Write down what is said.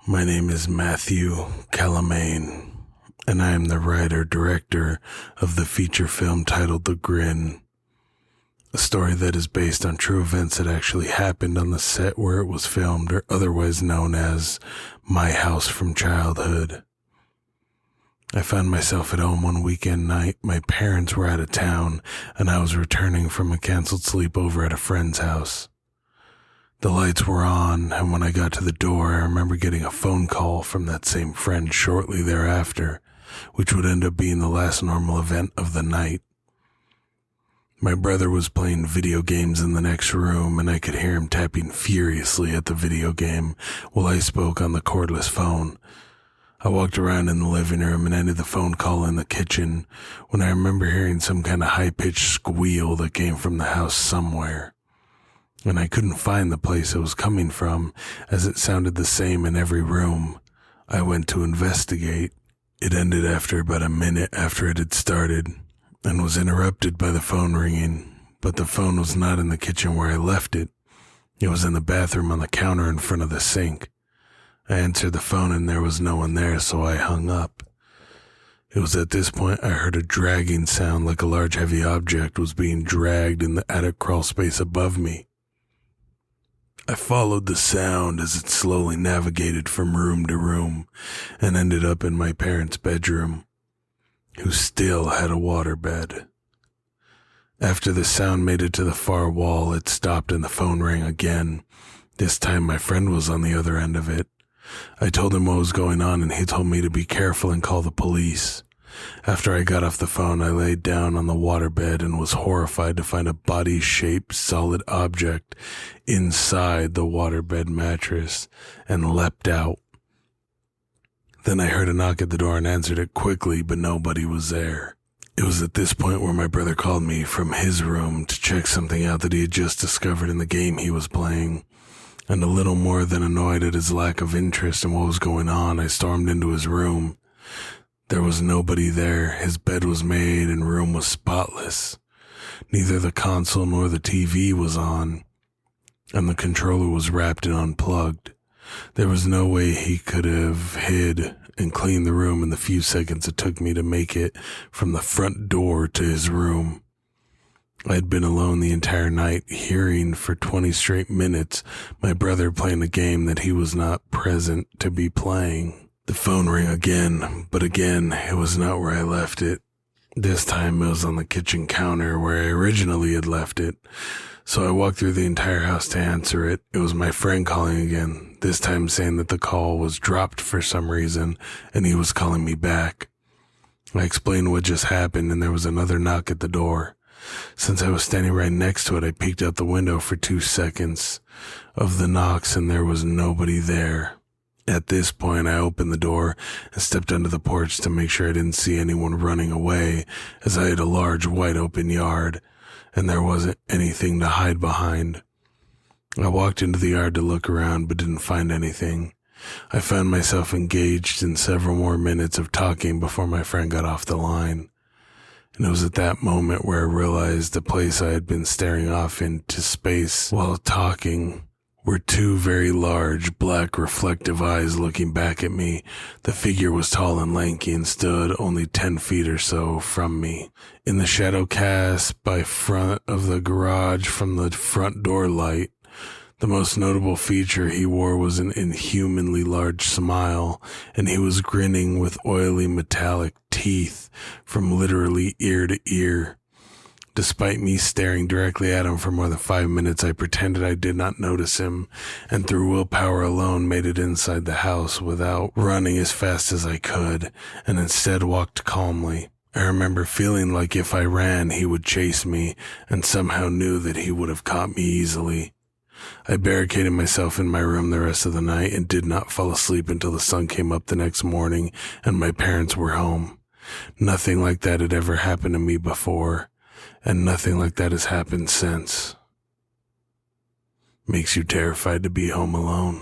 My name is Matthew Calamane, and I am the writer-director of the feature film titled The Grin, a story that is based on true events that actually happened on the set where it was filmed, or otherwise known as my house from childhood. I found myself at home one weekend night. My parents were out of town, and I was returning from a canceled sleepover at a friend's house. The lights were on, and when I got to the door, I remember getting a phone call from that same friend shortly thereafter, which would end up being the last normal event of the night. My brother was playing video games in the next room, and I could hear him tapping furiously at the video game while I spoke on the cordless phone. I walked around in the living room and ended the phone call in the kitchen when I remember hearing some kind of high-pitched squeal that came from the house somewhere. And I couldn't find the place it was coming from, as it sounded the same in every room. I went to investigate. It ended after about a minute after it had started, and was interrupted by the phone ringing, but the phone was not in the kitchen where I left it. It was in the bathroom on the counter in front of the sink. I answered the phone and there was no one there, so I hung up. It was at this point I heard a dragging sound like a large heavy object was being dragged in the attic crawl space above me. I followed the sound as it slowly navigated from room to room and ended up in my parents' bedroom, who still had a waterbed. After the sound made it to the far wall, it stopped and the phone rang again. This time my friend was on the other end of it. I told him what was going on and he told me to be careful and call the police. After I got off the phone, I laid down on the waterbed and was horrified to find a body-shaped solid object inside the waterbed mattress and leapt out. Then I heard a knock at the door and answered it quickly, but nobody was there. It was at this point where my brother called me from his room to check something out that he had just discovered in the game he was playing. And a little more than annoyed at his lack of interest in what was going on, I stormed into his room. There was nobody there. His bed was made and room was spotless. Neither the console nor the TV was on, and the controller was wrapped and unplugged. There was no way he could have hid and cleaned the room in the few seconds it took me to make it from the front door to his room. I had been alone the entire night, hearing for 20 straight minutes my brother playing a game that he was not present to be playing. The phone rang again, but again, it was not where I left it. This time it was on the kitchen counter where I originally had left it. So I walked through the entire house to answer it. It was my friend calling again, this time saying that the call was dropped for some reason and he was calling me back. I explained what just happened and there was another knock at the door. Since I was standing right next to it, I peeked out the window for 2 seconds of the knocks and there was nobody there. At this point, I opened the door and stepped onto the porch to make sure I didn't see anyone running away, as I had a large wide open yard and there wasn't anything to hide behind. I walked into the yard to look around but didn't find anything. I found myself engaged in several more minutes of talking before my friend got off the line. And it was at that moment where I realized the place I had been staring off into space while talking were 2 very large, black, reflective eyes looking back at me. The figure was tall and lanky and stood only 10 feet or so from me. In the shadow cast by front of the garage from the front door light, the most notable feature he wore was an inhumanly large smile, and he was grinning with oily metallic teeth from literally ear to ear. Despite me staring directly at him for more than 5 minutes, I pretended I did not notice him, and through willpower alone made it inside the house without running as fast as I could, and instead walked calmly. I remember feeling like if I ran, he would chase me, and somehow knew that he would have caught me easily. I barricaded myself in my room the rest of the night and did not fall asleep until the sun came up the next morning and my parents were home. Nothing like that had ever happened to me before, and nothing like that has happened since. Makes you terrified to be home alone.